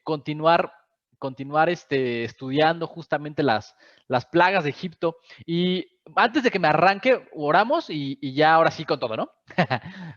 continuar estudiando justamente las plagas de Egipto. Y antes de que me arranque, oramos y ya ahora sí con todo, ¿no?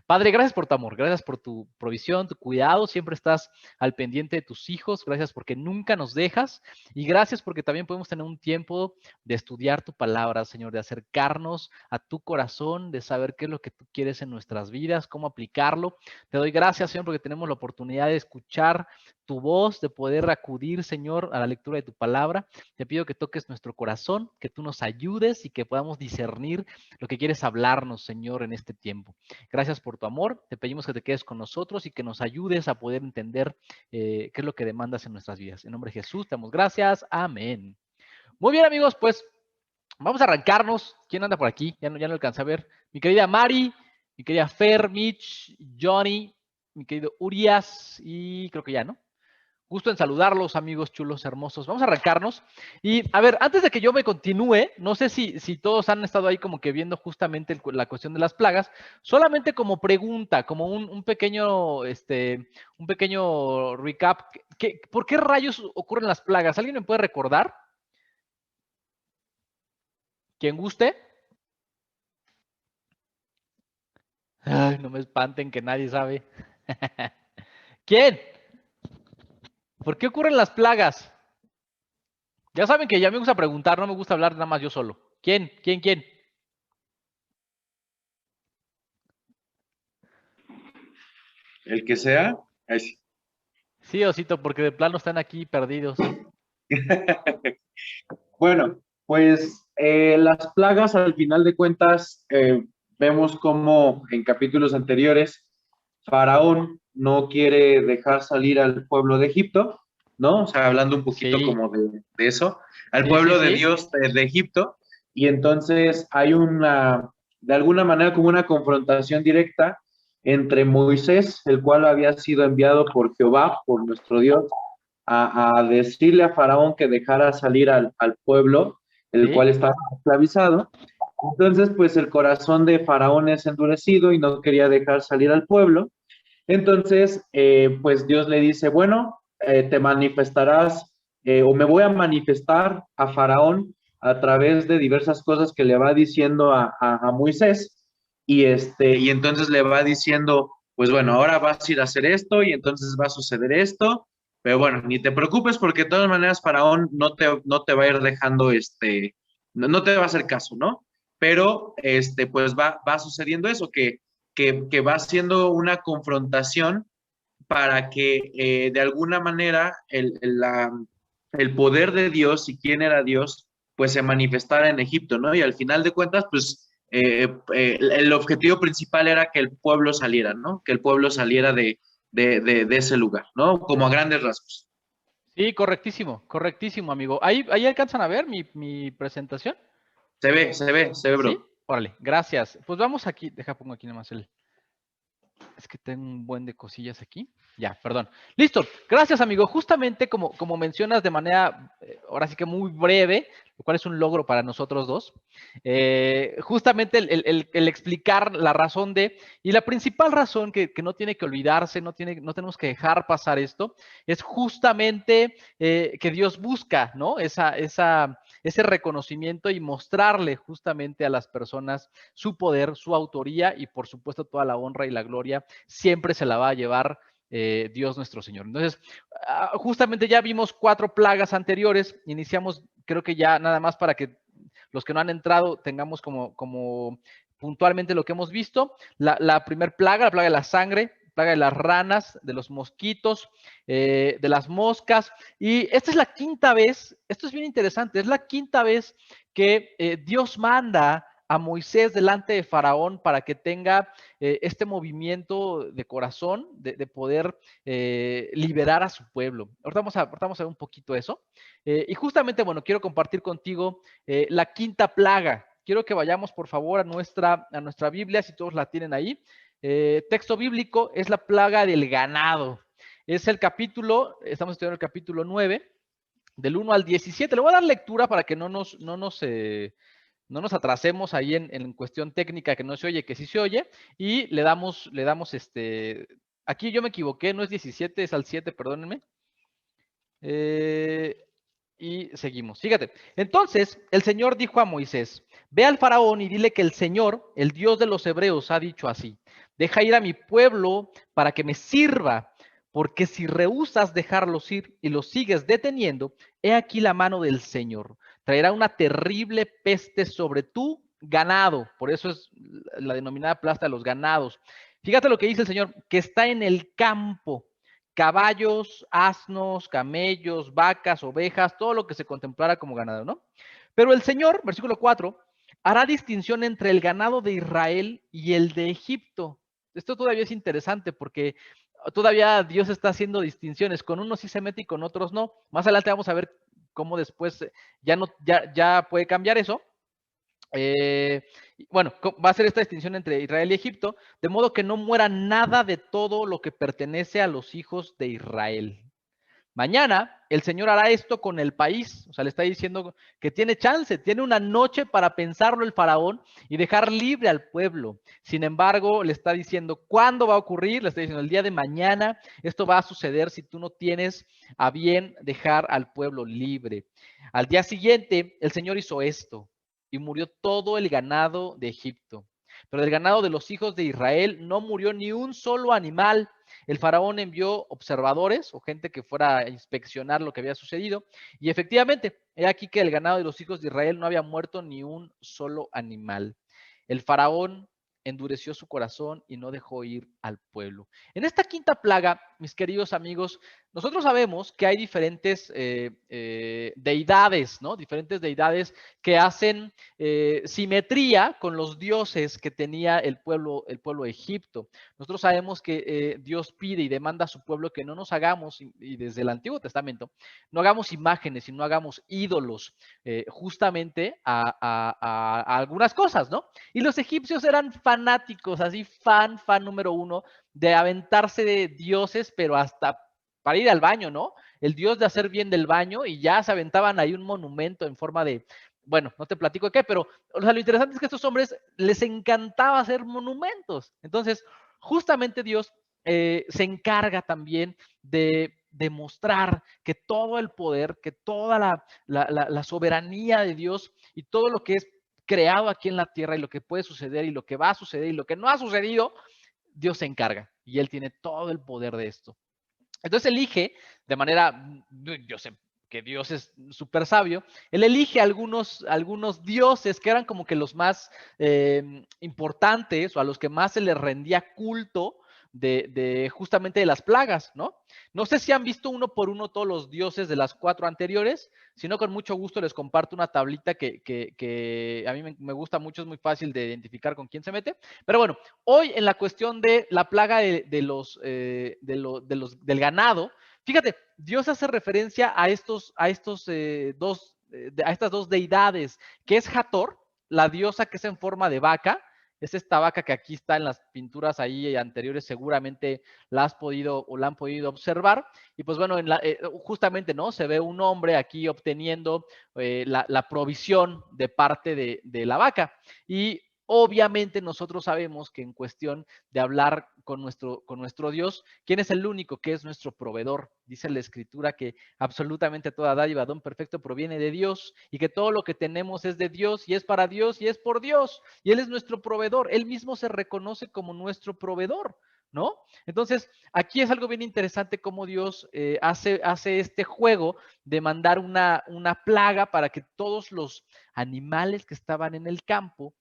Padre, gracias por tu amor, gracias por tu provisión, tu cuidado, siempre estás al pendiente de tus hijos, gracias porque nunca nos dejas y gracias porque también podemos tener un tiempo de estudiar tu palabra, Señor, de acercarnos a tu corazón, de saber qué es lo que tú quieres en nuestras vidas, cómo aplicarlo. Te doy gracias, Señor, porque tenemos la oportunidad de escuchar tu voz, de poder acudir, Señor, a la lectura de tu palabra. Te pido que toques nuestro corazón, que tú nos ayudes y que podamos discernir lo que quieres hablarnos, Señor, en este tiempo. Gracias por tu amor. Te pedimos que te quedes con nosotros y que nos ayudes a poder entender qué es lo que demandas en nuestras vidas. En nombre de Jesús, te damos gracias. Amén. Muy bien, amigos, pues vamos a arrancarnos. ¿Quién anda por aquí? Ya no alcanza a ver. Mi querida Mari, mi querida Fer, Mitch, Johnny, mi querido Urias y creo que ya, ¿no? Gusto en saludarlos, amigos chulos, hermosos. Vamos a arrancarnos. Y a ver, antes de que yo me continúe, no sé si todos han estado ahí como que viendo justamente la cuestión de las plagas, solamente como pregunta, como un pequeño, un pequeño recap. ¿Por qué rayos ocurren las plagas? ¿Alguien me puede recordar? ¿Quién guste? Ay, no me espanten que nadie sabe. ¿Quién? ¿Por qué ocurren las plagas? Ya saben que ya me gusta preguntar, no me gusta hablar nada más yo solo. ¿Quién? ¿Quién? ¿Quién? El que sea. Sí. Sí, Osito, porque de plano están aquí perdidos. Bueno, pues las plagas al final de cuentas vemos como en capítulos anteriores Faraón no quiere dejar salir al pueblo de Egipto, ¿no? O sea, hablando un poquito Sí, como de eso, al sí, sí, pueblo de sí. Dios de Egipto, y entonces hay de alguna manera como una confrontación directa entre Moisés, el cual había sido enviado por Jehová, por nuestro Dios, a decirle a Faraón que dejara salir al pueblo, el Sí, cual estaba esclavizado. Entonces, pues el corazón de Faraón es endurecido y no quería dejar salir al pueblo. Entonces, pues Dios le dice, bueno, te manifestarás o me voy a manifestar a Faraón a través de diversas cosas que le va diciendo a Moisés y entonces le va diciendo, pues bueno, ahora vas a ir a hacer esto y entonces va a suceder esto, pero bueno, ni te preocupes porque de todas maneras Faraón no te va a ir dejando, no te va a hacer caso, ¿no? Pero, pues va sucediendo eso, que va siendo una confrontación para que de alguna manera el poder de Dios y quién era Dios, pues se manifestara en Egipto, ¿no? Y al final de cuentas, pues el objetivo principal era que el pueblo saliera, ¿no? Que el pueblo saliera de ese lugar, ¿no? Como a grandes rasgos. sí, correctísimo, correctísimo, amigo. ¿Ahí alcanzan a ver mi presentación? Se ve, ¿Sí? bro. Órale, gracias. Pues vamos aquí, pongo aquí nomás el, es que tengo un buen de cosillas aquí. Ya, perdón. Listo. Gracias, amigo. Justamente como mencionas de manera, ahora sí que muy breve, lo cual es un logro para nosotros dos, justamente el explicar la razón de, y la principal razón que no tiene que olvidarse, no tenemos que dejar pasar esto, es justamente que Dios busca, ¿no? Ese reconocimiento y mostrarle justamente a las personas su poder, su autoría y por supuesto toda la honra y la gloria siempre se la va a llevar Dios nuestro Señor. Entonces, justamente ya vimos 4 plagas anteriores, iniciamos creo que ya nada más para que los que no han entrado tengamos como puntualmente lo que hemos visto. La primer plaga, la plaga de la sangre, plaga de las ranas, de los mosquitos, de las moscas. Y esta es la quinta vez, esto es bien interesante, es la quinta vez que Dios manda a Moisés delante de Faraón para que tenga este movimiento de corazón, de poder liberar a su pueblo. Ahorita vamos a ver un poquito eso. Y justamente, bueno, quiero compartir contigo la quinta plaga. Quiero que vayamos, por favor, a nuestra Biblia, si todos la tienen ahí. Texto bíblico es la plaga del ganado. Es el capítulo, estamos estudiando el capítulo 9, del 1 al 17. Le voy a dar lectura para que no nos atrasemos ahí en cuestión técnica, que no se oye, que sí se oye, y le damos Aquí yo me equivoqué, no es 17, es al 7, perdónenme. Y seguimos. Fíjate. Entonces, el Señor dijo a Moisés, ve al faraón y dile que el Señor, el Dios de los hebreos, ha dicho así, deja ir a mi pueblo para que me sirva, porque si rehusas dejarlos ir y los sigues deteniendo, he aquí la mano del Señor. Traerá una terrible peste sobre tu ganado. Por eso es la denominada plaga de los ganados. Fíjate lo que dice el Señor, que está en el campo, caballos, asnos, camellos, vacas, ovejas, todo lo que se contemplara como ganado, ¿no? Pero el Señor, versículo 4, hará distinción entre el ganado de Israel y el de Egipto. Esto todavía es interesante porque todavía Dios está haciendo distinciones. Con unos sí se mete y con otros no. Más adelante vamos a ver cómo después ya puede cambiar eso. Bueno, va a ser esta distinción entre Israel y Egipto, de modo que no muera nada de todo lo que pertenece a los hijos de Israel. Mañana el Señor hará esto con el país, o sea, le está diciendo que tiene chance, tiene una noche para pensarlo el faraón y dejar libre al pueblo. Sin embargo, le está diciendo cuándo va a ocurrir, le está diciendo el día de mañana, esto va a suceder si tú no tienes a bien dejar al pueblo libre. Al día siguiente, el Señor hizo esto y murió todo el ganado de Egipto. Pero del ganado de los hijos de Israel no murió ni un solo animal. El faraón envió observadores o gente que fuera a inspeccionar lo que había sucedido. Y efectivamente, he aquí que el ganado de los hijos de Israel no había muerto ni un solo animal. El faraón endureció su corazón y no dejó ir al pueblo. En esta quinta plaga, mis queridos amigos, nosotros sabemos que hay diferentes deidades, ¿no? Diferentes deidades que hacen simetría con los dioses que tenía el pueblo de Egipto. Nosotros sabemos que Dios pide y demanda a su pueblo que no nos hagamos, y desde el Antiguo Testamento, no hagamos imágenes y no hagamos ídolos justamente a algunas cosas, ¿no? Y los egipcios eran fanáticos, así fan número uno, de aventarse de dioses, pero hasta para ir al baño, ¿no? El dios de hacer bien del baño y ya se aventaban ahí un monumento en forma de, bueno, no te platico qué, pero o sea, lo interesante es que a estos hombres les encantaba hacer monumentos. Entonces, justamente Dios se encarga también de demostrar que todo el poder, que toda la soberanía de Dios y todo lo que es creado aquí en la tierra y lo que puede suceder y lo que va a suceder y lo que no ha sucedido, Dios se encarga y Él tiene todo el poder de esto. Entonces elige de manera, yo sé que Dios es súper sabio, Él elige algunos dioses que eran como que los más importantes o a los que más se les rendía culto justamente de las plagas, ¿no? No sé si han visto uno por uno todos los dioses de las 4 anteriores, si no, con mucho gusto les comparto una tablita que a mí me gusta mucho, es muy fácil de identificar con quién se mete. Pero bueno, hoy en la cuestión de la plaga del ganado, fíjate, Dios hace referencia a estas dos deidades, que es Hathor, la diosa que es en forma de vaca. Es esta vaca que aquí está en las pinturas ahí anteriores, seguramente la has podido o la han podido observar. Y pues bueno, justamente, ¿no? Se ve un hombre aquí obteniendo la provisión de parte de la vaca. Y obviamente nosotros sabemos que en cuestión de hablar con nuestro Dios, ¿quién es el único que es nuestro proveedor? Dice la Escritura que absolutamente toda dádiva, don perfecto proviene de Dios y que todo lo que tenemos es de Dios y es para Dios y es por Dios. Y Él es nuestro proveedor. Él mismo se reconoce como nuestro proveedor, ¿no? Entonces, aquí es algo bien interesante cómo Dios hace este juego de mandar una plaga para que todos los animales que estaban en el campo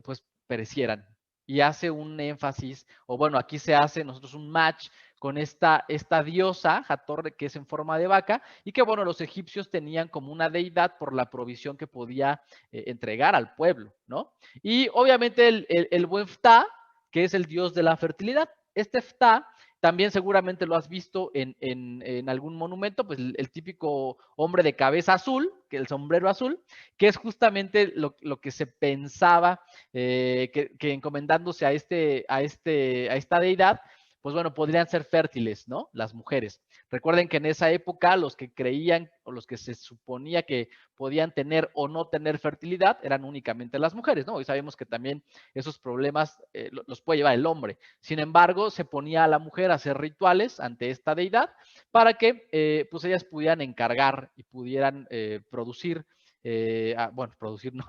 pues perecieran. Y hace un énfasis, o bueno, aquí se hace nosotros un match con esta diosa, Hathor, que es en forma de vaca, y que bueno, los egipcios tenían como una deidad por la provisión que podía entregar al pueblo, ¿no? Y obviamente el buen Ptah, que es el dios de la fertilidad. Este Ptah también seguramente lo has visto en algún monumento, pues el típico hombre de cabeza azul, que el sombrero azul, que es justamente lo que se pensaba que encomendándose a esta deidad, pues bueno, podrían ser fértiles, ¿no? Las mujeres. Recuerden que en esa época los que creían o los que se suponía que podían tener o no tener fertilidad eran únicamente las mujeres, ¿no? Hoy sabemos que también esos problemas los puede llevar el hombre. Sin embargo, se ponía a la mujer a hacer rituales ante esta deidad para que pues ellas pudieran encargar y pudieran producir, bueno, producir no,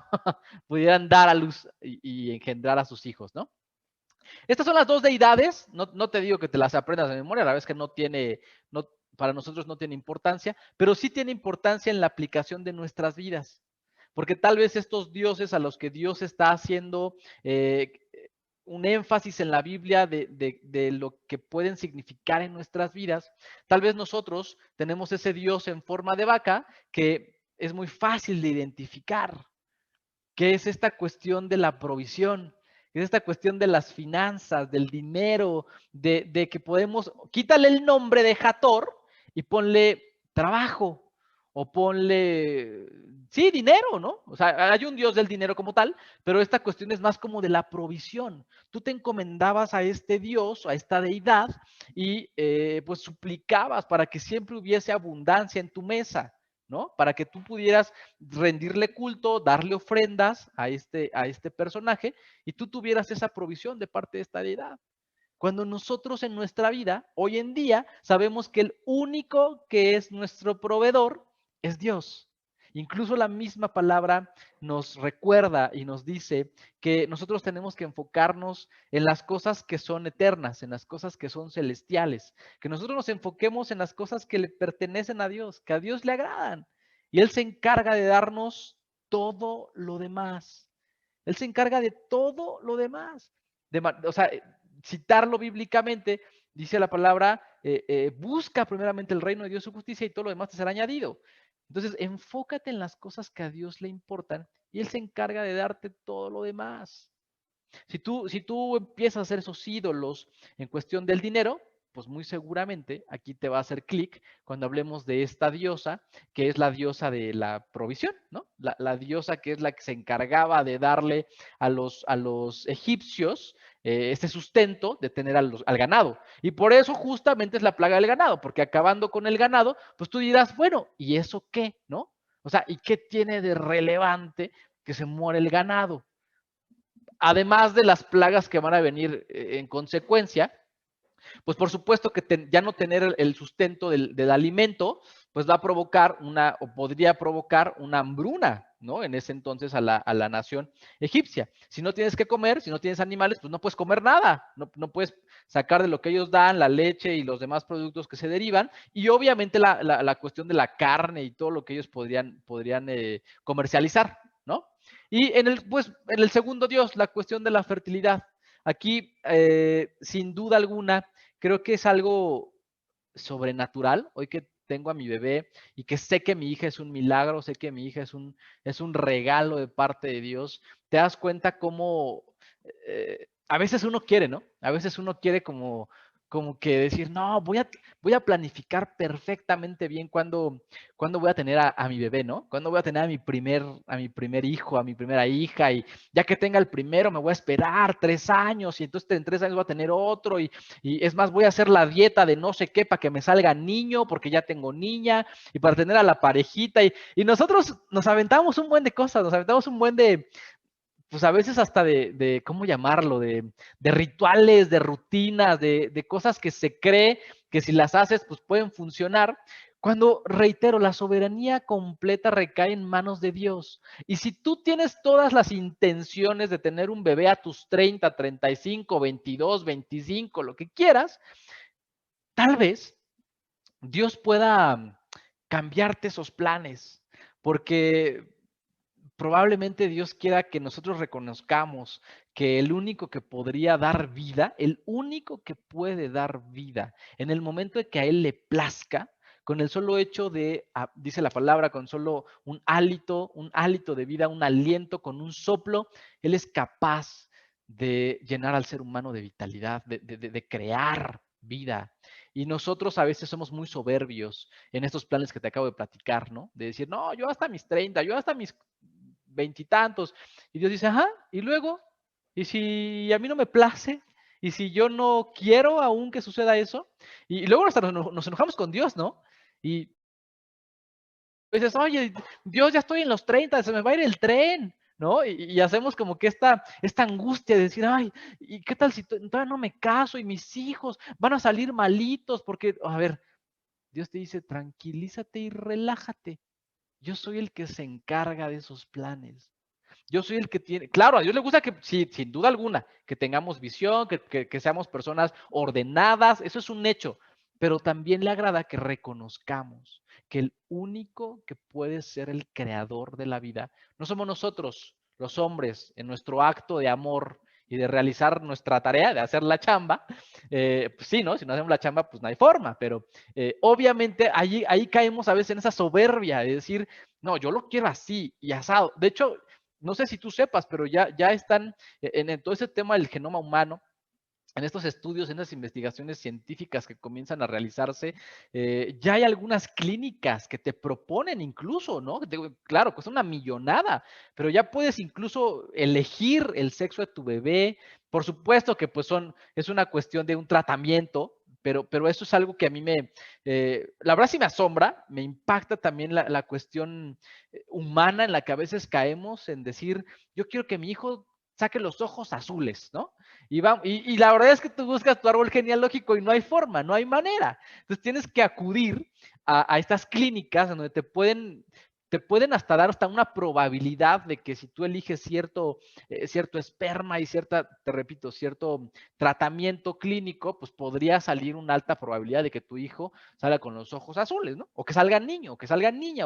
pudieran dar a luz y engendrar a sus hijos, ¿no? Estas son las dos deidades, no te digo que te las aprendas de memoria, la verdad es que no tiene, no, para nosotros no tiene importancia, pero sí tiene importancia en la aplicación de nuestras vidas. Porque tal vez estos dioses a los que Dios está haciendo un énfasis en la Biblia de lo que pueden significar en nuestras vidas, tal vez nosotros tenemos ese Dios en forma de vaca que es muy fácil de identificar, que es esta cuestión de la provisión, es esta cuestión de las finanzas, del dinero, de que podemos, quítale el nombre de Hathor y ponle trabajo o ponle, sí, dinero, ¿no? O sea, hay un dios del dinero como tal, pero esta cuestión es más como de la provisión. Tú te encomendabas a este dios, a esta deidad, y pues suplicabas para que siempre hubiese abundancia en tu mesa, ¿no? Para que tú pudieras rendirle culto, darle ofrendas a este personaje y tú tuvieras esa provisión de parte de esta deidad. Cuando nosotros en nuestra vida, hoy en día, sabemos que el único que es nuestro proveedor es Dios. Incluso la misma palabra nos recuerda y nos dice que nosotros tenemos que enfocarnos en las cosas que son eternas, en las cosas que son celestiales, que nosotros nos enfoquemos en las cosas que le pertenecen a Dios, que a Dios le agradan. Y Él se encarga de darnos todo lo demás. Él se encarga de todo lo demás. O sea, citarlo bíblicamente, dice la palabra, busca primeramente el reino de Dios y su justicia y todo lo demás te será añadido. Entonces, enfócate en las cosas que a Dios le importan y Él se encarga de darte todo lo demás. Si tú empiezas a hacer esos ídolos en cuestión del dinero, pues muy seguramente aquí te va a hacer clic cuando hablemos de esta diosa, que es la diosa de la provisión, ¿no? La diosa que es la que se encargaba de darle a los egipcios este sustento de tener al ganado. Y por eso justamente es la plaga del ganado, porque acabando con el ganado, pues tú dirás, bueno, ¿y eso qué? ¿No? O sea, ¿y qué tiene de relevante que se muere el ganado? Además de las plagas que van a venir en consecuencia, pues por supuesto que ya no tener el sustento del alimento, pues va a provocar o podría provocar una hambruna, ¿no? En ese entonces a la nación egipcia. Si no tienes que comer, si no tienes animales, pues no puedes comer nada, no puedes sacar de lo que ellos dan, la leche y los demás productos que se derivan, y obviamente la cuestión de la carne y todo lo que ellos podrían comercializar, ¿no? Y en el segundo Dios, la cuestión de la fertilidad. Aquí, sin duda alguna, creo que es algo sobrenatural. Hoy que tengo a mi bebé y que sé que mi hija es un milagro, sé que mi hija es un regalo de parte de Dios, te das cuenta cómo a veces uno quiere, ¿no? A veces uno quiere como que decir, no, voy a planificar perfectamente bien cuándo voy a tener a mi bebé, ¿no? Cuándo voy a tener a mi primer hijo, a mi primera hija, y ya que tenga el primero me voy a esperar 3 años, y entonces en 3 años voy a tener otro, y es más, voy a hacer la dieta de no sé qué para que me salga niño, porque ya tengo niña, y para tener a la parejita, y nosotros nos aventamos un buen de cosas, nos aventamos un buen de, pues a veces hasta de ¿cómo llamarlo? De rituales, de rutinas, de cosas que se cree que si las haces, pues pueden funcionar. Cuando, reitero, la soberanía completa recae en manos de Dios. Y si tú tienes todas las intenciones de tener un bebé a tus 30, 35, 22, 25, lo que quieras, tal vez Dios pueda cambiarte esos planes, porque probablemente Dios quiera que nosotros reconozcamos que el único que podría dar vida, el único que puede dar vida, en el momento de que a Él le plazca, con el solo hecho de, dice la palabra, con solo un hálito de vida, un aliento, con un soplo, Él es capaz de llenar al ser humano de vitalidad, de crear vida. Y nosotros a veces somos muy soberbios en estos planes que te acabo de platicar, ¿no? De decir, no, yo hasta mis 30, yo hasta mis veintitantos. Y Dios dice, ajá, y luego, y si a mí no me place, Y si yo no quiero aún que suceda eso, y luego hasta nos enojamos con Dios, ¿no? Y dices, oye, Dios, ya estoy en los 30, se me va a ir el tren, ¿no? Y hacemos como que esta angustia de decir, ay, ¿y qué tal si todavía no me caso y mis hijos van a salir malitos? Porque, a ver, Dios te dice, tranquilízate y relájate. Yo soy el que se encarga de esos planes. Yo soy el que tiene, claro, a Dios le gusta que, sí, sin duda alguna, que tengamos visión, que seamos personas ordenadas, eso es un hecho, pero también le agrada que reconozcamos que el único que puede ser el creador de la vida no somos nosotros, los hombres, en nuestro acto de amor y de realizar nuestra tarea, de hacer la chamba. Pues sí, ¿no? Si no hacemos la chamba, pues no hay forma, pero obviamente ahí caemos a veces en esa soberbia de decir, no, yo lo quiero así y asado. De hecho, no sé si tú sepas, pero ya están en todo ese tema del genoma humano, en estos estudios, en esas investigaciones científicas que comienzan a realizarse, ya hay algunas clínicas que te proponen incluso, ¿no? Claro, cuesta una millonada, pero ya puedes incluso elegir el sexo de tu bebé. Por supuesto que pues es una cuestión de un tratamiento, pero eso es algo que a mí la verdad sí me asombra, me impacta también la cuestión humana en la que a veces caemos en decir, yo quiero que mi hijo saque los ojos azules, ¿no? Y la verdad es que tú buscas tu árbol genealógico y no hay forma, no hay manera. Entonces tienes que acudir a estas clínicas donde te pueden hasta dar hasta una probabilidad de que si tú eliges cierto esperma y te repito, cierto tratamiento clínico, pues podría salir una alta probabilidad de que tu hijo salga con los ojos azules, ¿no? O que salga niño, o que salga niña.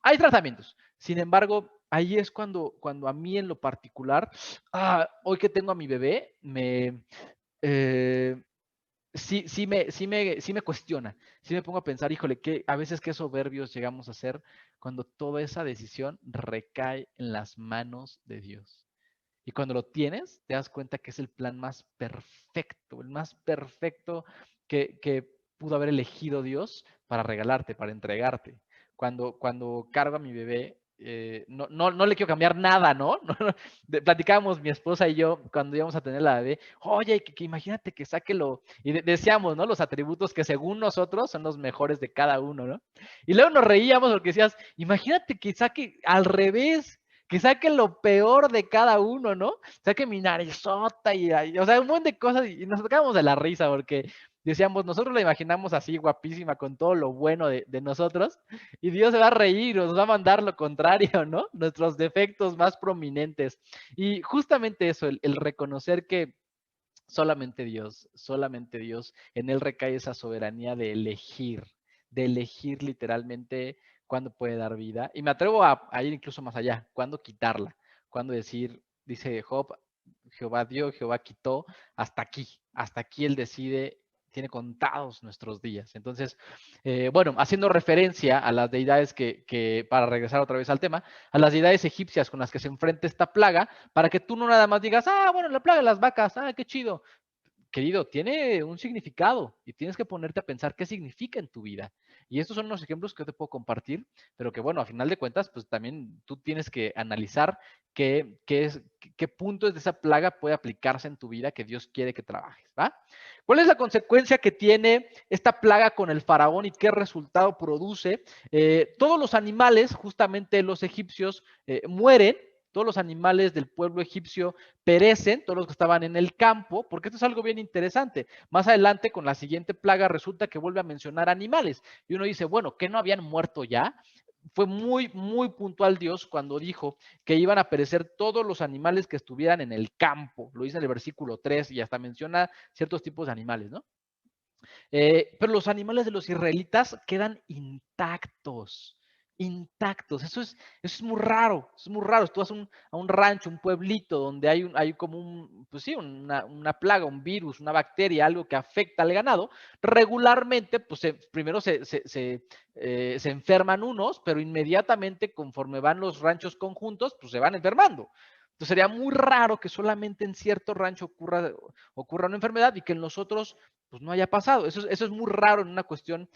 Hay tratamientos. Sin embargo, ahí es cuando a mí en lo particular, hoy que tengo a mi bebé, eh, sí me cuestiona, sí me pongo a pensar, híjole, que a veces qué soberbios llegamos a ser cuando toda esa decisión recae en las manos de Dios. Y cuando lo tienes, te das cuenta que es el plan más perfecto, el más perfecto que pudo haber elegido Dios para regalarte, para entregarte. Cuando cargo a mi bebé, no le quiero cambiar nada, ¿no? Platicábamos mi esposa y yo cuando íbamos a tener la bebé, oye, que imagínate que sáquelo, y decíamos, ¿no? Los atributos que según nosotros son los mejores de cada uno, ¿no? Y luego nos reíamos porque decías, imagínate que saque al revés, que saque lo peor de cada uno, ¿no? Saque mi narizota o sea, un montón de cosas y nos tocábamos de la risa porque decíamos, nosotros la imaginamos así guapísima con todo lo bueno de nosotros y Dios se va a reír o nos va a mandar lo contrario, ¿no? Nuestros defectos más prominentes. Y justamente eso, el reconocer que solamente Dios, en Él recae esa soberanía de elegir literalmente cuándo puede dar vida. Y me atrevo a ir incluso más allá, cuándo quitarla, cuándo decir, dice Job, Jehová dio, Jehová quitó, hasta aquí Él decide, tiene contados nuestros días. Entonces, bueno, haciendo referencia a las deidades para regresar otra vez al tema, a las deidades egipcias con las que se enfrenta esta plaga, para que tú no nada más digas, bueno, la plaga de las vacas, qué chido. Querido, tiene un significado y tienes que ponerte a pensar qué significa en tu vida. Y estos son los ejemplos que yo te puedo compartir, pero que bueno, a final de cuentas, pues también tú tienes que analizar qué puntos de esa plaga puede aplicarse en tu vida que Dios quiere que trabajes, ¿va? ¿Cuál es la consecuencia que tiene esta plaga con el faraón y qué resultado produce? Todos los animales, justamente los egipcios, mueren. Todos los animales del pueblo egipcio perecen, todos los que estaban en el campo, porque esto es algo bien interesante. Más adelante, con la siguiente plaga, resulta que vuelve a mencionar animales. Y uno dice, bueno, ¿qué no habían muerto ya? Fue muy, muy puntual Dios cuando dijo que iban a perecer todos los animales que estuvieran en el campo. Lo dice en el versículo 3 y hasta menciona ciertos tipos de animales, ¿no? Pero los animales de los israelitas quedan intactos, intactos. Eso es muy raro, es muy raro. Tú vas a un rancho, un pueblito donde hay como pues sí, una plaga, un virus, una bacteria, algo que afecta al ganado. Regularmente, pues primero se enferman unos, pero inmediatamente conforme van los ranchos conjuntos, pues se van enfermando. Entonces sería muy raro que solamente en cierto rancho ocurra una enfermedad y que en los otros pues no haya pasado. Eso es muy raro en una cuestión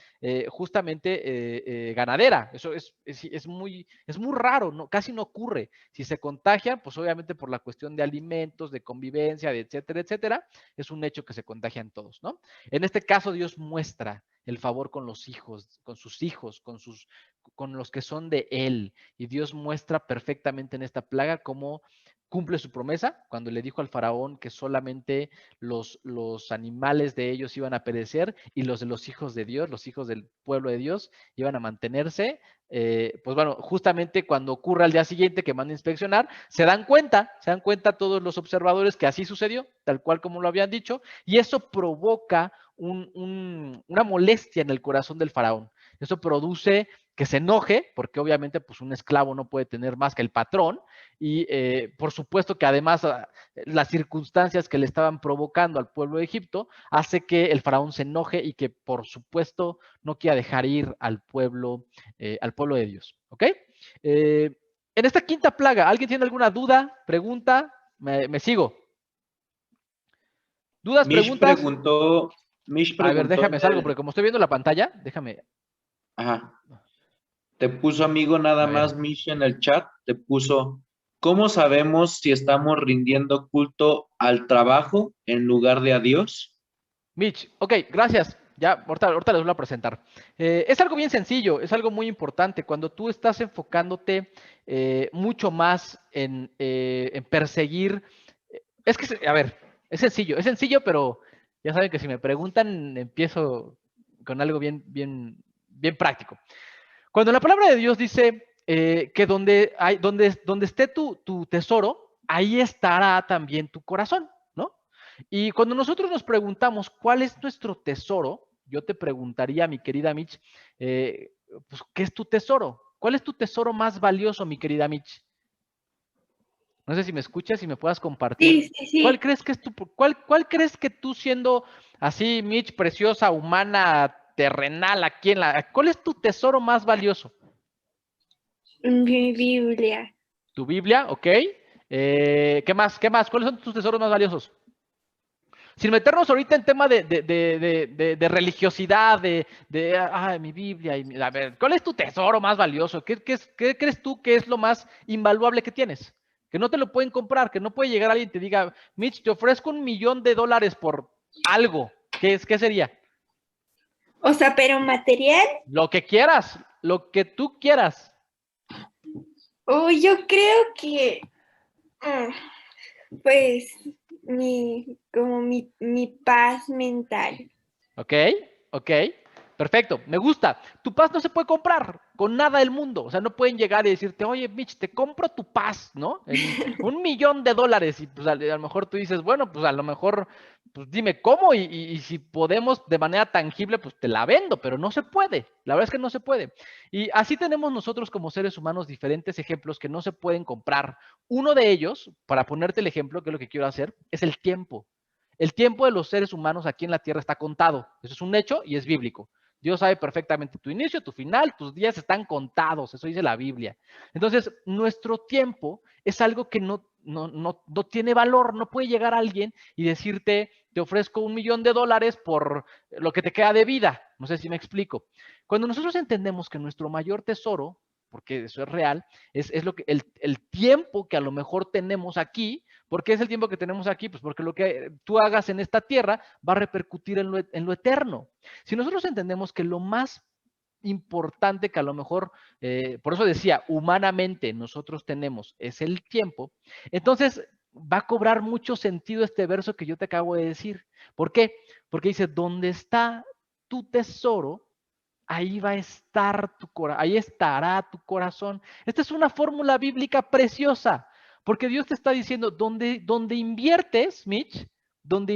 justamente ganadera. Eso es muy raro, ¿no? Casi no ocurre. Si se contagian, pues obviamente por la cuestión de alimentos, de convivencia, de etcétera, etcétera, es un hecho que se contagian todos, ¿no? En este caso, Dios muestra el favor con los hijos, con los que son de Él. Y Dios muestra perfectamente en esta plaga cómo cumple su promesa cuando le dijo al faraón que solamente los animales de ellos iban a perecer y los de los hijos de Dios, los hijos del pueblo de Dios, iban a mantenerse. Pues bueno, justamente cuando ocurre al día siguiente que manda a inspeccionar, se dan cuenta todos los observadores que así sucedió, tal cual como lo habían dicho, y eso provoca una molestia en el corazón del faraón. Eso produce que se enoje, porque obviamente pues un esclavo no puede tener más que el patrón, y por supuesto que además las circunstancias que le estaban provocando al pueblo de Egipto hace que el faraón se enoje y que por supuesto no quiera dejar ir al pueblo de Dios. ¿Ok? En esta quinta plaga, ¿alguien tiene alguna duda, pregunta? Me sigo. ¿Dudas, Mish preguntas? preguntó, Mish A ver, preguntó, déjame salgo, porque como estoy viendo la pantalla, déjame. ajá, te puso amigo nada A ver. más Mish en el chat, te puso, ¿cómo sabemos si estamos rindiendo culto al trabajo en lugar de a Dios? Mitch, ok, gracias. Ya, ahorita les voy a presentar. Es algo bien sencillo, es algo muy importante. Cuando tú estás enfocándote mucho más en perseguir, es que, a ver, es sencillo, pero ya saben que si me preguntan, empiezo con algo bien práctico. Cuando la palabra de Dios dice que donde esté tu tesoro, ahí estará también tu corazón, ¿no? Y cuando nosotros nos preguntamos cuál es nuestro tesoro, yo te preguntaría, mi querida Mitch, pues, ¿qué es tu tesoro? ¿Cuál es tu tesoro más valioso, mi querida Mitch? No sé si me escuchas y me puedas compartir. Sí, sí, ¿Cuál sí. crees que es cuál crees que tú siendo así, Mitch, preciosa, humana, terrenal, ¿cuál es tu tesoro más valioso? Mi Biblia. Tu Biblia, ¿ok? ¿Qué más? ¿Cuáles son tus tesoros más valiosos? Sin meternos ahorita en tema de religiosidad, mi Biblia, a ver, ¿cuál es tu tesoro más valioso? ¿Qué crees tú que es lo más invaluable que tienes? Que no te lo pueden comprar, que no puede llegar alguien y te diga, Mitch, te ofrezco $1,000,000 por algo. ¿Qué sería? O sea, pero material. Lo que quieras, lo que tú quieras. O yo creo que, pues, como mi paz mental. ¿Ok? ¿Ok? Perfecto, me gusta. Tu paz no se puede comprar con nada del mundo. O sea, no pueden llegar y decirte, oye, Mitch, te compro tu paz, ¿no? En $1,000,000. Y pues a lo mejor tú dices, bueno, pues a lo mejor, pues dime cómo y si podemos de manera tangible, pues te la vendo, pero no se puede. La verdad es que no se puede. Y así tenemos nosotros como seres humanos diferentes ejemplos que no se pueden comprar. Uno de ellos, para ponerte el ejemplo, que es lo que quiero hacer, es el tiempo. El tiempo de los seres humanos aquí en la Tierra está contado. Eso es un hecho y es bíblico. Dios sabe perfectamente tu inicio, tu final, tus días están contados, eso dice la Biblia. Entonces, nuestro tiempo es algo que no tiene valor, no puede llegar alguien y decirte, te ofrezco $1,000,000 por lo que te queda de vida. No sé si me explico. Cuando nosotros entendemos que nuestro mayor tesoro, porque eso es real, es lo que el tiempo que a lo mejor tenemos aquí. ¿Por qué es el tiempo que tenemos aquí? Pues porque lo que tú hagas en esta tierra va a repercutir en lo eterno. Si nosotros entendemos que lo más importante que a lo mejor, por eso decía, humanamente nosotros tenemos es el tiempo, entonces va a cobrar mucho sentido este verso que yo te acabo de decir. ¿Por qué? Porque dice, ¿dónde está tu tesoro? Ahí va a estar ahí estará tu corazón. Esta es una fórmula bíblica preciosa, porque Dios te está diciendo, donde inviertes, Mitch, donde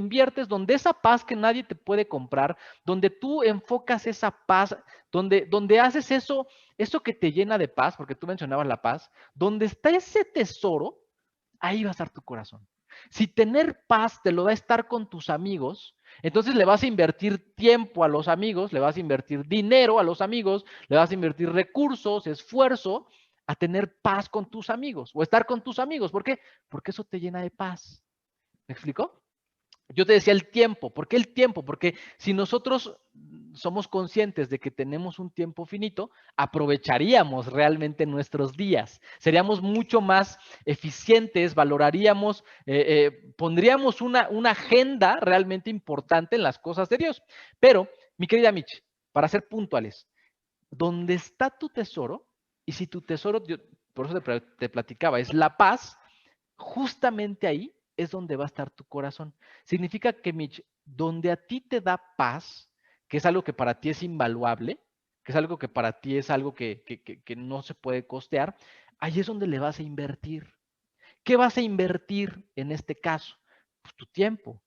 esa paz que nadie te puede comprar, donde tú enfocas esa paz, donde haces eso que te llena de paz, porque tú mencionabas la paz, donde está ese tesoro, ahí va a estar tu corazón. Si tener paz te lo va a estar con tus amigos, entonces le vas a invertir tiempo a los amigos, le vas a invertir dinero a los amigos, le vas a invertir recursos, esfuerzo a tener paz con tus amigos o estar con tus amigos. ¿Por qué? Porque eso te llena de paz. ¿Me explicó? Yo te decía el tiempo. ¿Por qué el tiempo? Porque si nosotros somos conscientes de que tenemos un tiempo finito, aprovecharíamos realmente nuestros días. Seríamos mucho más eficientes, valoraríamos, pondríamos una agenda realmente importante en las cosas de Dios. Pero, mi querida Mitch, para ser puntuales, ¿dónde está tu tesoro? Y si tu tesoro, por eso te platicaba, es la paz, justamente ahí es donde va a estar tu corazón. Significa que, Mitch, donde a ti te da paz, que es algo que para ti es invaluable, que es algo que para ti es algo que no se puede costear, ahí es donde le vas a invertir. ¿Qué vas a invertir en este caso? Pues tu tiempo.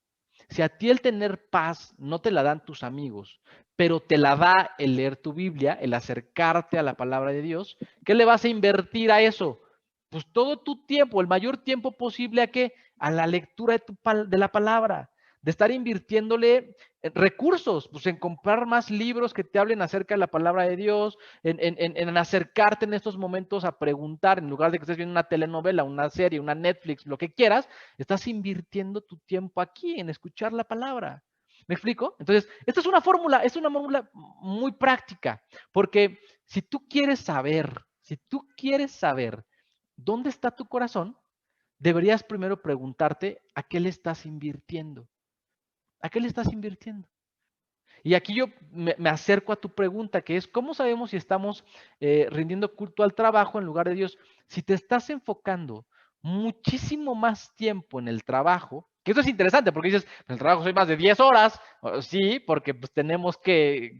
Si a ti el tener paz no te la dan tus amigos, pero te la da el leer tu Biblia, el acercarte a la palabra de Dios, ¿qué le vas a invertir a eso? Pues todo tu tiempo, el mayor tiempo posible ¿a qué? A la lectura de la palabra, de estar invirtiéndole recursos, pues en comprar más libros que te hablen acerca de la palabra de Dios, en acercarte en estos momentos a preguntar, en lugar de que estés viendo una telenovela, una serie, una Netflix, lo que quieras, estás invirtiendo tu tiempo aquí en escuchar la palabra. ¿Me explico? Entonces, esta es una fórmula muy práctica, porque si tú quieres saber dónde está tu corazón, deberías primero preguntarte a qué le estás invirtiendo. ¿A qué le estás invirtiendo? Y aquí yo me acerco a tu pregunta, que es, ¿cómo sabemos si estamos rindiendo culto al trabajo en lugar de Dios? Si te estás enfocando muchísimo más tiempo en el trabajo, que eso es interesante, porque dices, en el trabajo soy más de 10 horas, sí, porque pues, tenemos que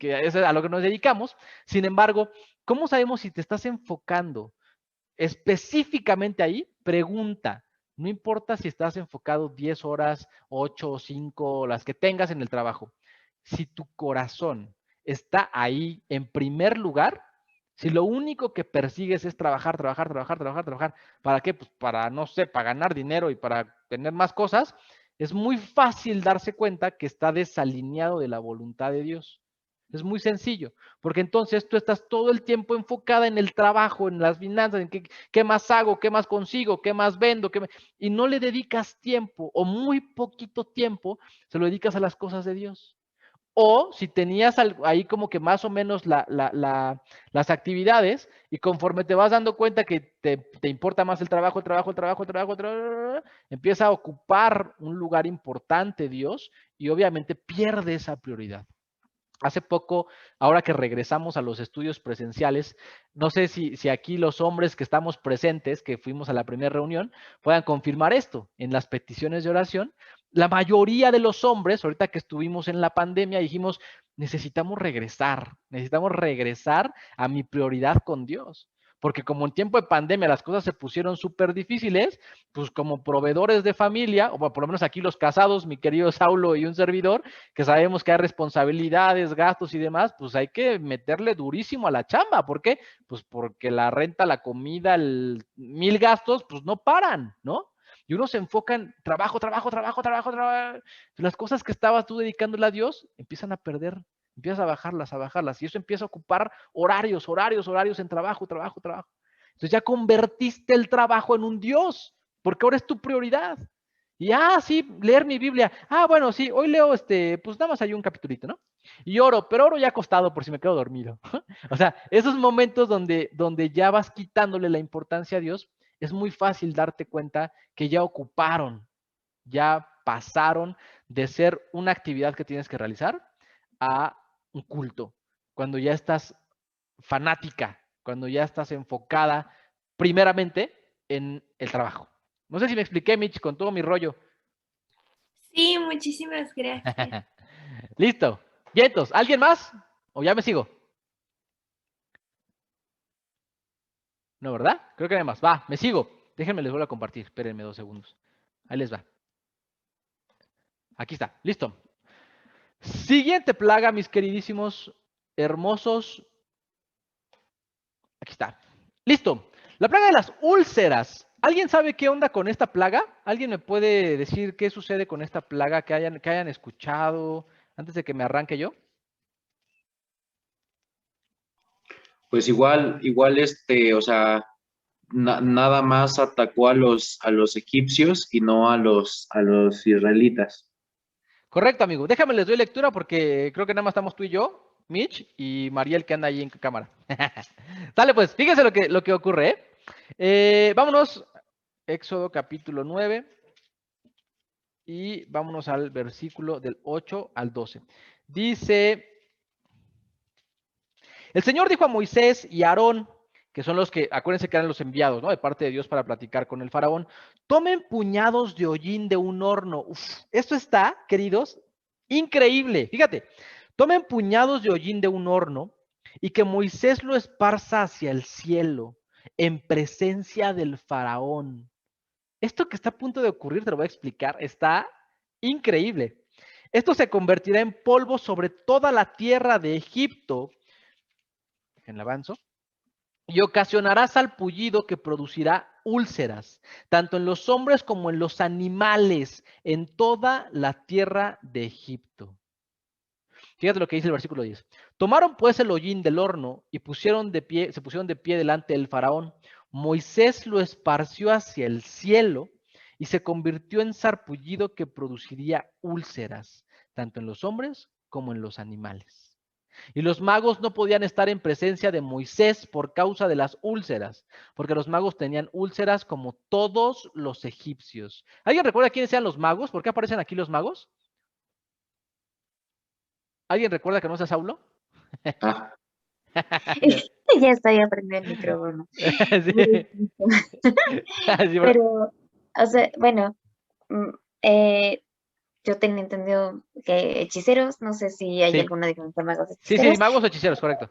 es a lo que nos dedicamos. Sin embargo, ¿cómo sabemos si te estás enfocando específicamente ahí? Pregunta. No importa si estás enfocado 10 horas, 8 o 5, las que tengas en el trabajo. Si tu corazón está ahí en primer lugar, si lo único que persigues es trabajar, ¿para qué? Pues para, no sé, para ganar dinero y para tener más cosas, es muy fácil darse cuenta que está desalineado de la voluntad de Dios. Es muy sencillo, porque entonces tú estás todo el tiempo enfocada en el trabajo, en las finanzas, en qué más hago, qué más consigo, qué más vendo, y no le dedicas tiempo o muy poquito tiempo, se lo dedicas a las cosas de Dios. O si tenías ahí como que más o menos las actividades y conforme te vas dando cuenta que te importa más el trabajo, empieza a ocupar un lugar importante Dios y obviamente pierde esa prioridad. Hace poco, ahora que regresamos a los estudios presenciales, no sé si aquí los hombres que estamos presentes, que fuimos a la primera reunión, puedan confirmar esto. En las peticiones de oración, la mayoría de los hombres, ahorita que estuvimos en la pandemia, dijimos, necesitamos regresar a mi prioridad con Dios. Porque como en tiempo de pandemia las cosas se pusieron súper difíciles, pues como proveedores de familia, o por lo menos aquí los casados, mi querido Saulo y un servidor, que sabemos que hay responsabilidades, gastos y demás, pues hay que meterle durísimo a la chamba. ¿Por qué? Pues porque la renta, la comida, mil gastos, pues no paran, ¿no? Y uno se enfoca en trabajo. Las cosas que estabas tú dedicándole a Dios empiezan a perder, empiezas a bajarlas. Y eso empieza a ocupar horarios en trabajo. Entonces ya convertiste el trabajo en un Dios, porque ahora es tu prioridad. Y, sí, leer mi Biblia. Bueno, sí, hoy leo, pues nada más hay un capitulito, ¿no? Y oro, pero oro ya acostado por si me quedo dormido. O sea, esos momentos donde ya vas quitándole la importancia a Dios, es muy fácil darte cuenta que ya ocuparon, ya pasaron de ser una actividad que tienes que realizar a un culto. Cuando ya estás fanática, cuando ya estás enfocada primeramente en el trabajo. No sé si me expliqué, Mitch, con todo mi rollo. Sí, muchísimas gracias. Listo. Vientos. ¿Alguien más? ¿O ya me sigo? No, ¿verdad? Creo que nada más. Va, me sigo. Déjenme, les vuelvo a compartir. Espérenme 2 segundos. Ahí les va. Aquí está. Listo. Siguiente plaga, mis queridísimos, hermosos. Aquí está. Listo. La plaga de las úlceras. ¿Alguien sabe qué onda con esta plaga? ¿Alguien me puede decir qué sucede con esta plaga que hayan escuchado antes de que me arranque yo? Pues igual, o sea, nada más atacó a los egipcios y no a los israelitas. Correcto, amigo. Déjame les doy lectura porque creo que nada más estamos tú y yo, Mitch y Mariel que anda ahí en cámara. Sale pues, fíjense lo que ocurre, ¿eh? Vámonos, Éxodo capítulo 9 y vámonos al versículo del 8 al 12. Dice, el Señor dijo a Moisés y a Aarón, que son los que, acuérdense que eran los enviados, ¿no? De parte de Dios para platicar con el faraón, tomen puñados de hollín de un horno. Uf, esto está, queridos, increíble. Fíjate, tomen puñados de hollín de un horno y que Moisés lo esparza hacia el cielo en presencia del faraón. Esto que está a punto de ocurrir, te lo voy a explicar, está increíble. Esto se convertirá en polvo sobre toda la tierra de Egipto. En el avanzo. Y ocasionará salpullido que producirá úlceras, tanto en los hombres como en los animales, en toda la tierra de Egipto. Fíjate lo que dice el versículo 10. Tomaron pues el hollín del horno y se pusieron de pie delante del faraón. Moisés lo esparció hacia el cielo y se convirtió en sarpullido que produciría úlceras, tanto en los hombres como en los animales. Y los magos no podían estar en presencia de Moisés por causa de las úlceras, porque los magos tenían úlceras como todos los egipcios. ¿Alguien recuerda quiénes eran los magos? ¿Por qué aparecen aquí los magos? ¿Alguien recuerda que no sea Saulo? Ah, Ya estoy aprendiendo el micrófono. Sí. Sí, Pero, o sea, bueno, mm, eh, yo tenía entendido que hechiceros, no sé si hay sí, alguna diferencia magos sí, hechiceros, magos o hechiceros, correcto.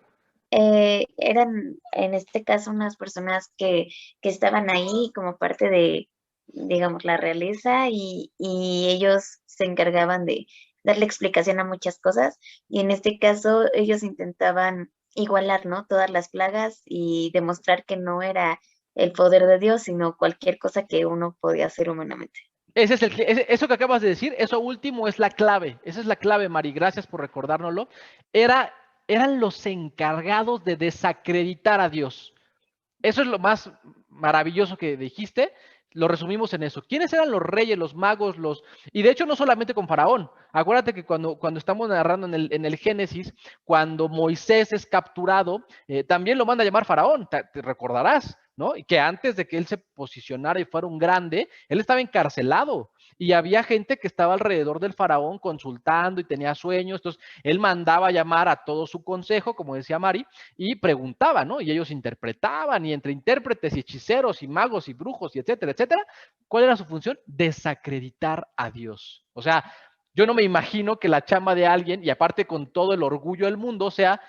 eran en este caso unas personas que estaban ahí como parte de, digamos, la realeza y ellos se encargaban de darle explicación a muchas cosas y en este caso ellos intentaban igualar, ¿no? Todas las plagas y demostrar que no era el poder de Dios, sino cualquier cosa que uno podía hacer humanamente. Eso que acabas de decir, eso último es la clave. Esa es la clave, Mari. Gracias por recordárnoslo. Eran los encargados de desacreditar a Dios. Eso es lo más maravilloso que dijiste. Lo resumimos en eso. ¿Quiénes eran los reyes, los magos, y de hecho no solamente con Faraón? Acuérdate que cuando estamos narrando en el Génesis, cuando Moisés es capturado, también lo manda a llamar Faraón, te recordarás, ¿no? Y que antes de que él se posicionara y fuera un grande, él estaba encarcelado y había gente que estaba alrededor del faraón consultando y tenía sueños. Entonces él mandaba a llamar a todo su consejo, como decía Mari, y preguntaba, ¿no? Y ellos interpretaban, y entre intérpretes y hechiceros y magos y brujos y etcétera, etcétera, ¿cuál era su función? Desacreditar a Dios. O sea, yo no me imagino que la chamba de alguien, y aparte con todo el orgullo del mundo, sea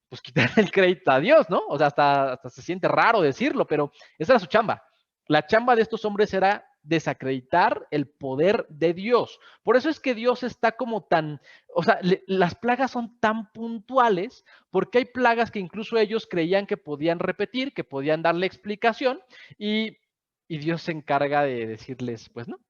pues quitar el crédito a Dios, ¿no? O sea, hasta se siente raro decirlo, pero esa era su chamba. La chamba de estos hombres era desacreditar el poder de Dios. Por eso es que Dios está como tan, o sea, las plagas son tan puntuales porque hay plagas que incluso ellos creían que podían repetir, que podían darle explicación y Dios se encarga de decirles, pues no,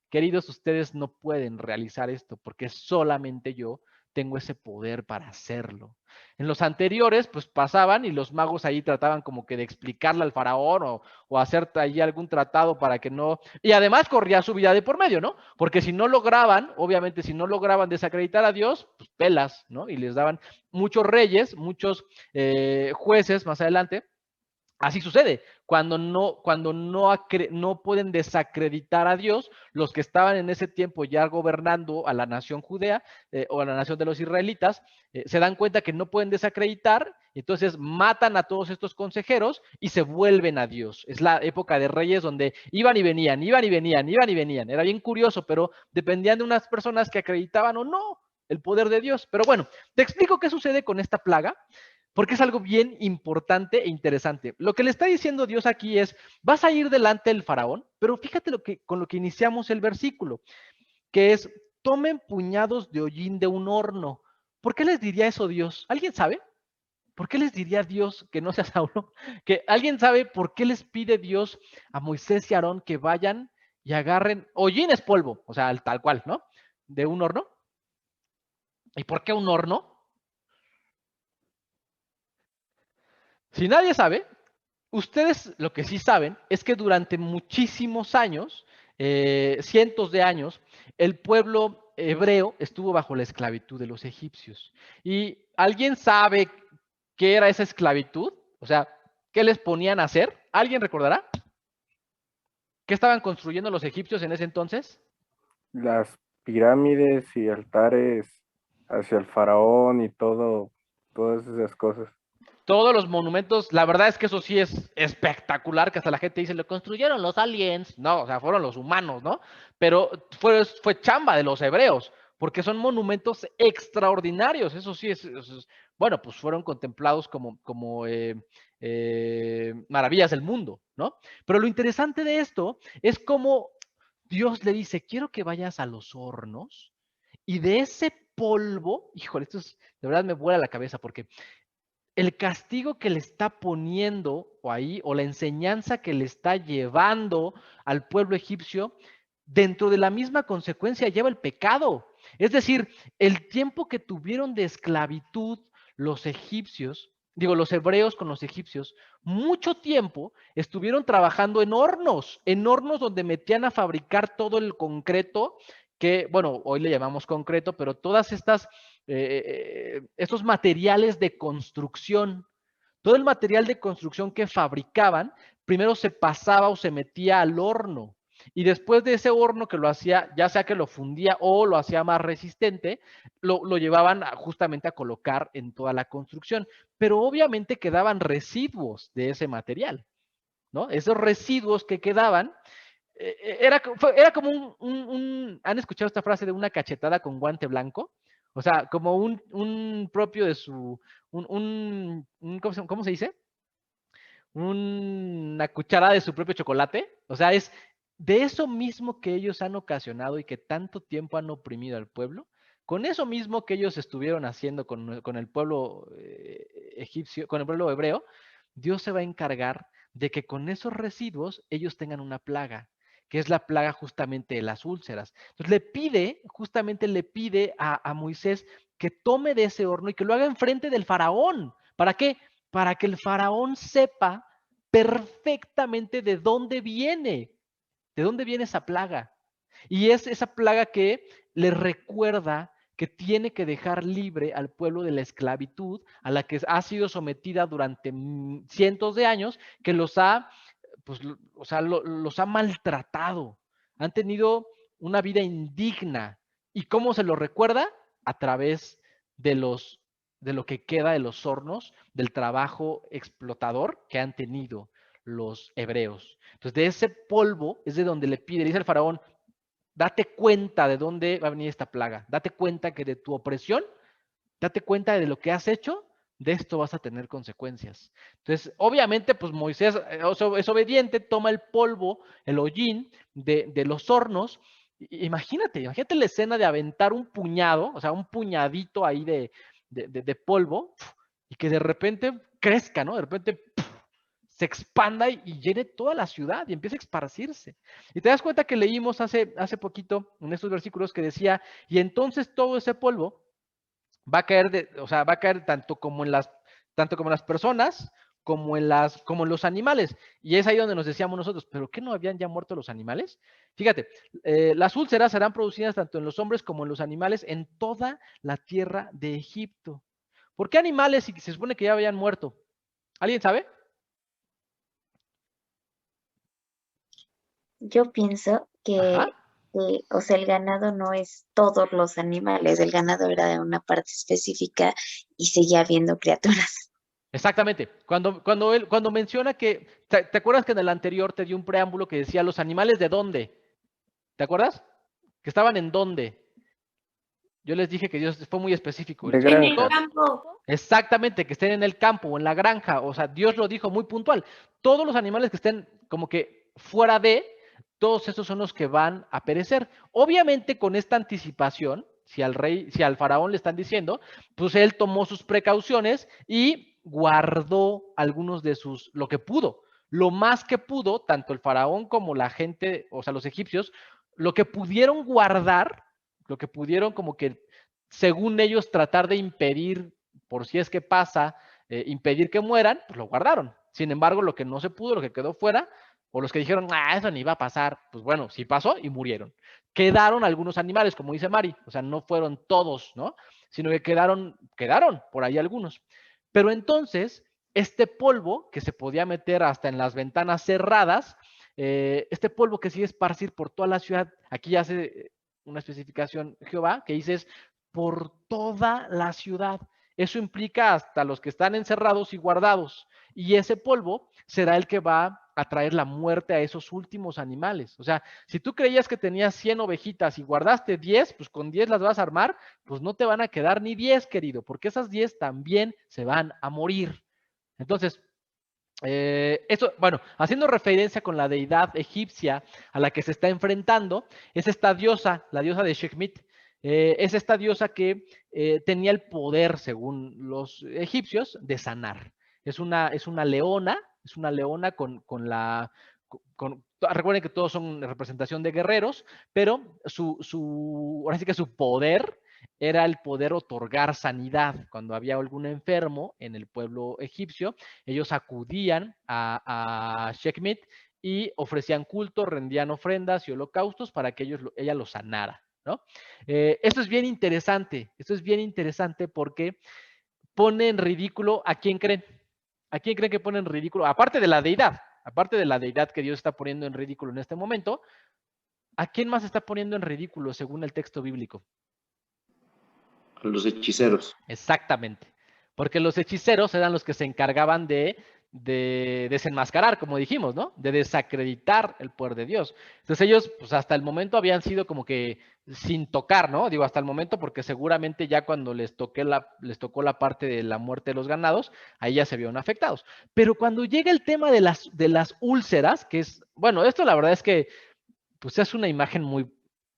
queridos, ustedes no pueden realizar esto porque solamente yo tengo ese poder para hacerlo. En los anteriores, pues pasaban y los magos ahí trataban como que de explicarle al faraón o hacer ahí algún tratado para que no... Y además corría su vida de por medio, ¿no? Porque si no lograban, obviamente si no lograban desacreditar a Dios, pues pelas, ¿no? Y les daban muchos reyes, muchos jueces más adelante. Así sucede, cuando no pueden desacreditar a Dios, los que estaban en ese tiempo ya gobernando a la nación judea o a la nación de los israelitas, se dan cuenta que no pueden desacreditar, entonces matan a todos estos consejeros y se vuelven a Dios. Es la época de reyes donde iban y venían, iban y venían, iban y venían. Era bien curioso, pero dependían de unas personas que acreditaban o no el poder de Dios. Pero bueno, te explico qué sucede con esta plaga porque es algo bien importante e interesante. Lo que le está diciendo Dios aquí es, vas a ir delante del faraón, pero fíjate con lo que iniciamos el versículo, que es, tomen puñados de hollín de un horno. ¿Por qué les diría eso Dios? ¿Alguien sabe? ¿Por qué les diría Dios que no sea Saulo? ¿Que alguien sabe por qué les pide Dios a Moisés y Aarón que vayan y agarren, hollín es polvo, o sea, tal cual, ¿no? De un horno. ¿Y por qué un horno? Si nadie sabe, ustedes lo que sí saben es que durante muchísimos años, cientos de años, el pueblo hebreo estuvo bajo la esclavitud de los egipcios. ¿Y alguien sabe qué era esa esclavitud? O sea, ¿qué les ponían a hacer? ¿Alguien recordará? ¿Qué estaban construyendo los egipcios en ese entonces? Las pirámides y altares hacia el faraón y todo, todas esas cosas. Todos los monumentos, la verdad es que eso sí es espectacular, que hasta la gente dice, lo construyeron los aliens. No, o sea, fueron los humanos, ¿no? Pero fue chamba de los hebreos, porque son monumentos extraordinarios. Eso sí bueno, pues fueron contemplados como maravillas del mundo, ¿no? Pero lo interesante de esto es cómo Dios le dice, quiero que vayas a los hornos y de ese polvo, híjole, de verdad me vuela la cabeza porque el castigo que le está poniendo o ahí, o la enseñanza que le está llevando al pueblo egipcio, dentro de la misma consecuencia lleva el pecado. Es decir, el tiempo que tuvieron de esclavitud los egipcios, digo, los hebreos con los egipcios, mucho tiempo estuvieron trabajando en hornos donde metían a fabricar todo el concreto, que, bueno, hoy le llamamos concreto, pero todas estos materiales de construcción, todo el material de construcción que fabricaban, primero se pasaba o se metía al horno. Y después de ese horno que lo hacía, ya sea que lo fundía o lo hacía más resistente, lo llevaban justamente a colocar en toda la construcción. Pero obviamente quedaban residuos de ese material, ¿no? Esos residuos que quedaban, era como ¿han escuchado esta frase de una cachetada con guante blanco? O sea, como un propio de su, ¿cómo se dice? Una cucharada de su propio chocolate. O sea, es de eso mismo que ellos han ocasionado y que tanto tiempo han oprimido al pueblo, con eso mismo que ellos estuvieron haciendo con el pueblo egipcio, con el pueblo hebreo, Dios se va a encargar de que con esos residuos ellos tengan una plaga, que es la plaga justamente de las úlceras. Entonces justamente le pide a Moisés que tome de ese horno y que lo haga enfrente del faraón. ¿Para qué? Para que el faraón sepa perfectamente de dónde viene esa plaga. Y es esa plaga que le recuerda que tiene que dejar libre al pueblo de la esclavitud a la que ha sido sometida durante cientos de años, que los ha, pues, o sea, los ha maltratado. Han tenido una vida indigna. ¿Y cómo se lo recuerda? A través de lo que queda de los hornos, del trabajo explotador que han tenido los hebreos. Entonces, de ese polvo es de donde le dice el faraón, date cuenta de dónde va a venir esta plaga, date cuenta que de tu opresión, date cuenta de lo que has hecho, de esto vas a tener consecuencias. Entonces, obviamente, pues Moisés es obediente, toma el polvo, el hollín de los hornos. Imagínate la escena de aventar un puñado, o sea, un puñadito ahí de polvo, y que de repente crezca, ¿no? De repente se expanda y llene toda la ciudad y empiece a esparcirse. Y te das cuenta que leímos hace poquito en estos versículos que decía, y entonces todo ese polvo va a caer, o sea, va a caer tanto como en las personas, como en los animales. Y es ahí donde nos decíamos nosotros, ¿pero qué no habían ya muerto los animales? Fíjate, las úlceras serán producidas tanto en los hombres como en los animales en toda la tierra de Egipto. ¿Por qué animales si se supone que ya habían muerto? ¿Alguien sabe? Yo pienso Ajá. o sea, el ganado no es todos los animales, el ganado era de una parte específica y seguía habiendo criaturas. Exactamente. Cuando menciona que, ¿te acuerdas que en el anterior te dio un preámbulo que decía los animales de dónde? ¿Te acuerdas? Que estaban en dónde. Yo les dije que Dios fue muy específico. De En el granja. campo. Exactamente, que estén en el campo o en la granja. O sea, Dios lo dijo muy puntual. Todos los animales que estén como que fuera de, todos esos son los que van a perecer. Obviamente con esta anticipación, si al faraón le están diciendo, pues él tomó sus precauciones y guardó algunos de lo que pudo. Lo más que pudo, tanto el faraón como la gente, o sea, los egipcios, lo que pudieron guardar, lo que pudieron como que, según ellos, tratar de impedir, por si es que pasa, impedir que mueran, pues lo guardaron. Sin embargo, lo que no se pudo, lo que quedó fuera, o los que dijeron, eso ni va a pasar, pues bueno, sí pasó y murieron. Quedaron algunos animales, como dice Mari, o sea, no fueron todos, ¿no? Sino que quedaron por ahí algunos. Pero entonces, este polvo que se podía meter hasta en las ventanas cerradas, este polvo que sigue esparcir por toda la ciudad, aquí hace una especificación Jehová que dice por toda la ciudad. Eso implica hasta los que están encerrados y guardados. Y ese polvo será el que va a traer la muerte a esos últimos animales. O sea, si tú creías que tenías 100 ovejitas y guardaste 10, pues con 10 las vas a armar, pues no te van a quedar ni 10, querido, porque esas 10 también se van a morir. Entonces, esto, bueno, haciendo referencia con la deidad egipcia a la que se está enfrentando, es esta diosa, la diosa de Sekhmet. Es esta diosa que tenía el poder, según los egipcios, de sanar. Es una leona con la... recuerden que todos son representación de guerreros, pero ahora sí que su poder era el poder otorgar sanidad. Cuando había algún enfermo en el pueblo egipcio, ellos acudían a Sekhmet y ofrecían culto, rendían ofrendas y holocaustos para que ella lo sanara, ¿no? Esto es bien interesante porque pone en ridículo a quién creen. ¿A quién creen que pone en ridículo? Aparte de la deidad que Dios está poniendo en ridículo en este momento, ¿a quién más está poniendo en ridículo según el texto bíblico? Los hechiceros. Exactamente. Porque los hechiceros eran los que se encargaban de desenmascarar, como dijimos, ¿no? De desacreditar el poder de Dios. Entonces ellos, pues hasta el momento habían sido como que sin tocar, ¿no? Digo, hasta el momento, porque seguramente ya cuando les tocó la parte de la muerte de los ganados, ahí ya se vieron afectados. Pero cuando llega el tema de las úlceras, que es, bueno, esto la verdad es que, pues es una imagen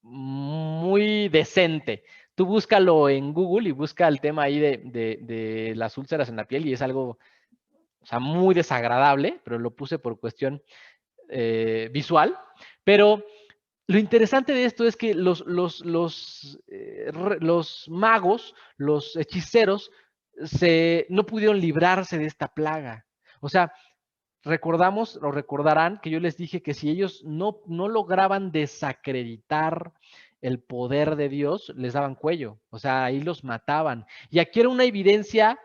muy decente. Tú búscalo en Google y busca el tema ahí de las úlceras en la piel y es algo, o sea, muy desagradable, pero lo puse por cuestión visual. Pero lo interesante de esto es que los magos, los hechiceros, no pudieron librarse de esta plaga. O sea, recordarán que yo les dije que si ellos no lograban desacreditar el poder de Dios, les daban cuello, o sea, ahí los mataban. Y aquí era una evidencia,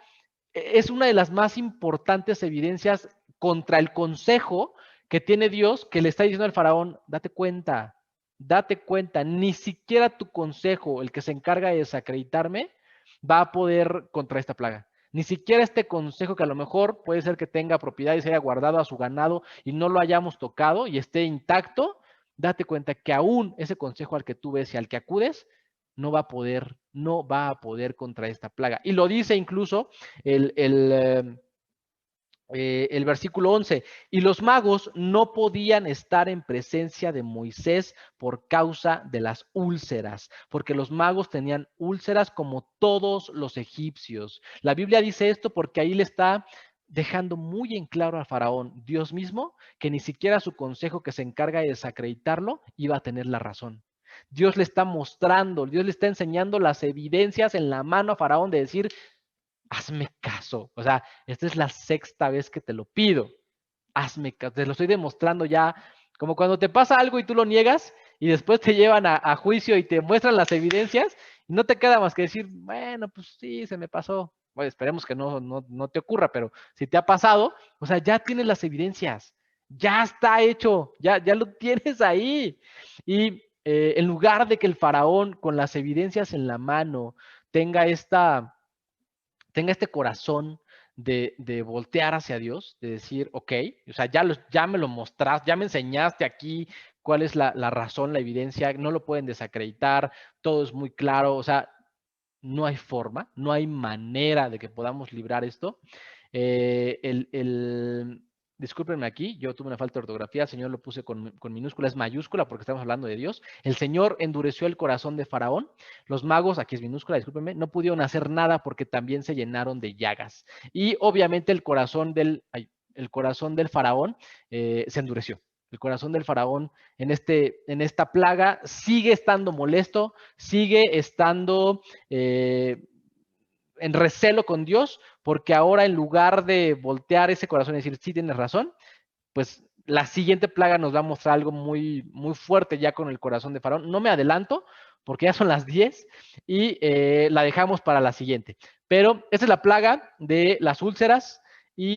es una de las más importantes evidencias contra el consejo que tiene Dios, que le está diciendo al faraón, date cuenta, ni siquiera tu consejo, el que se encarga de desacreditarme, va a poder contra esta plaga. Ni siquiera este consejo que a lo mejor puede ser que tenga propiedad y se haya guardado a su ganado y no lo hayamos tocado y esté intacto, date cuenta que aún ese consejo al que tú ves y al que acudes no va a poder contra esta plaga. Y lo dice incluso el versículo 11, y los magos no podían estar en presencia de Moisés por causa de las úlceras, porque los magos tenían úlceras como todos los egipcios. La Biblia dice esto porque ahí le está dejando muy en claro al faraón, Dios mismo, que ni siquiera su consejo que se encarga de desacreditarlo iba a tener la razón. Dios le está mostrando, Dios le está enseñando las evidencias en la mano a faraón de decir, hazme caso. O sea, esta es la 6ª vez que te lo pido. Hazme caso. Te lo estoy demostrando ya. Como cuando te pasa algo y tú lo niegas y después te llevan a juicio y te muestran las evidencias y no te queda más que decir, bueno, pues sí, se me pasó. Bueno, esperemos que no te ocurra, pero si te ha pasado, o sea, ya tienes las evidencias. Ya está hecho. Ya lo tienes ahí. Y en lugar de que el faraón con las evidencias en la mano tenga este corazón de voltear hacia Dios, de decir, ok, o sea, ya me lo mostraste, ya me enseñaste aquí cuál es la razón, la evidencia, no lo pueden desacreditar, todo es muy claro, o sea, no hay forma, no hay manera de que podamos librar esto. Discúlpenme aquí, yo tuve una falta de ortografía, el Señor lo puse con minúscula, es mayúscula porque estamos hablando de Dios. El Señor endureció el corazón de Faraón. Los magos, aquí es minúscula, discúlpenme, no pudieron hacer nada porque también se llenaron de llagas. Y obviamente el corazón del Faraón se endureció. El corazón del faraón en esta plaga sigue estando molesto, sigue estando en recelo con Dios, porque ahora en lugar de voltear ese corazón y decir, sí, tienes razón, pues la siguiente plaga nos va a mostrar algo muy, muy fuerte ya con el corazón de Faraón. No me adelanto, porque ya son las 10 y la dejamos para la siguiente. Pero esta es la plaga de las úlceras